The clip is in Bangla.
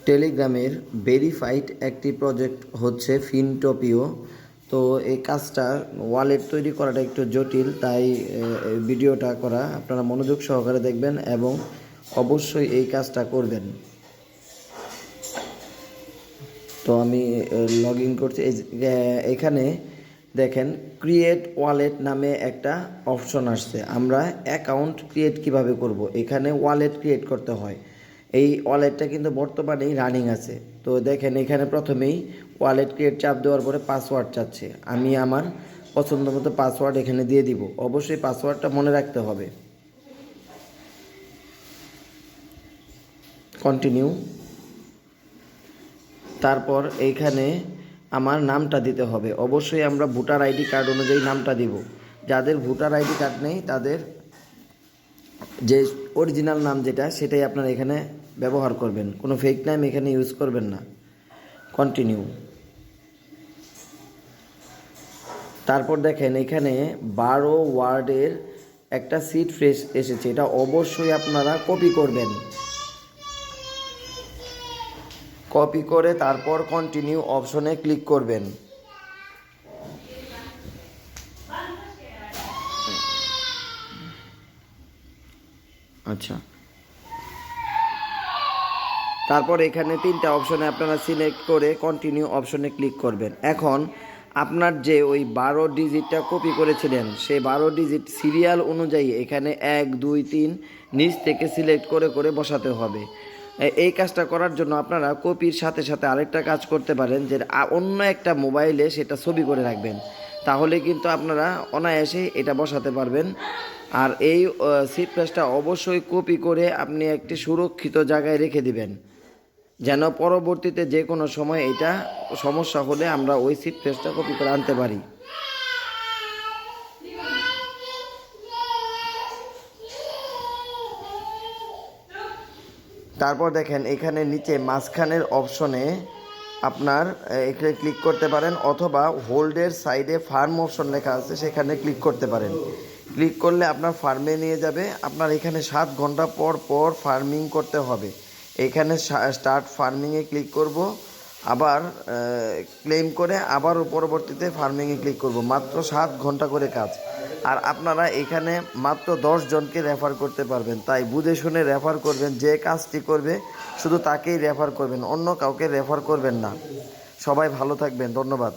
টেলিগ্রামের ভেরিফাইড একটি প্রজেক্ট হচ্ছে ফিনটোপিও। তো এই কাজটা ওয়ালেট তৈরি করাটা একটু জটিল, তাই ভিডিওটা করা, আপনারা মনোযোগ সহকারে দেখবেন এবং অবশ্যই এই কাজটা করবেন। তো আমি লগ ইন করছি। এখানে দেখেন ক্রিয়েট ওয়ালেট নামে একটা অপশন আসছে। আমরা অ্যাকাউন্ট ক্রিয়েট কিভাবে করব, এখানে ওয়ালেট ক্রিয়েট করতে হয়। এই ওয়ালেটটা কিন্তু বর্তমানেই রানিং আছে। তো দেখেন এখানে প্রথমেই ওয়ালেট ক্রিয়েট চাপ দেওয়ার পরে পাসওয়ার্ড চাচ্ছে। আমি আমার পছন্দ মতো পাসওয়ার্ড এখানে দিয়ে দিব। অবশ্যই পাসওয়ার্ডটা মনে রাখতে হবে। কন্টিনিউ। তারপর এইখানে আমার নামটা দিতে হবে। অবশ্যই আমরা ভোটার আইডি কার্ড অনুযায়ী নামটা দিব। যাদের ভোটার আইডি কার্ড নেই তাদের যে অরিজিনাল নাম যেটা সেটাই আপনারা এখানে ব্যবহার করবেন, কোনো ফেক নাম এখানে ইউজ করবেন না। কন্টিনিউ। তারপর দেখেন এখানে 12 ওয়ার্ডের একটা সিট ফ্রেশ এসেছে, এটা অবশ্যই আপনারা কপি করবেন। কপি করে তারপর কন্টিনিউ অপশনে ক্লিক করবেন। আচ্ছা, তারপর এখানে 3টা অপশনে আপনারা সিলেক্ট করে কন্টিনিউ অপশনে ক্লিক করবেন। এখন আপনার যে ওই 12 ডিজিটটা কপি করেছিলেন সেই 12 ডিজিট সিরিয়াল অনুযায়ী এখানে 1 2 3 নিচ থেকে সিলেক্ট করে করে বসাতে হবে। এই কাজটা করার জন্য আপনারা কপির সাথে সাথে আরেকটা কাজ করতে পারেন, যে অন্য একটা মোবাইলে সেটা ছবি করে রাখবেন, তাহলে কিন্তু আপনারা অনায়াসে এটা বসাতে পারবেন। আর এই সিট প্রেসটা অবশ্যই কপি করে আপনি একটি সুরক্ষিত জায়গায় রেখে দিবেন, যেন পরবর্তীতে যে কোনো সময় এটা সমস্যা হলে আমরা ওই সিট প্রেসটা কপি করে আনতে পারি। তারপর দেখেন এখানে নিচে মাঝখানের অপশনে আপনার এখানে ক্লিক করতে পারেন, অথবা হোল্ডের সাইডে ফার্ম অপশন লেখা আছে সেখানে ক্লিক করতে পারেন। ক্লিক করলে আপনার ফার্মে নিয়ে যাবে। আপনার এখানে 7 ঘন্টা পর পর ফার্মিং করতে হবে। এখানে স্টার্ট ফার্মিংয়ে ক্লিক করব, আবার ক্লেম করে আবারও পরবর্তীতে ফার্মিংয়ে ক্লিক করব। মাত্র 7 ঘন্টা করে কাজ। আর আপনারা এখানে মাত্র 10 জনকে রেফার করতে পারবেন, তাই বুঝে শুনে রেফার করবেন। যে কাজটি করবে শুধু তাকেই রেফার করবেন, অন্য কাউকে রেফার করবেন না। সবাই ভালো থাকবেন, ধন্যবাদ।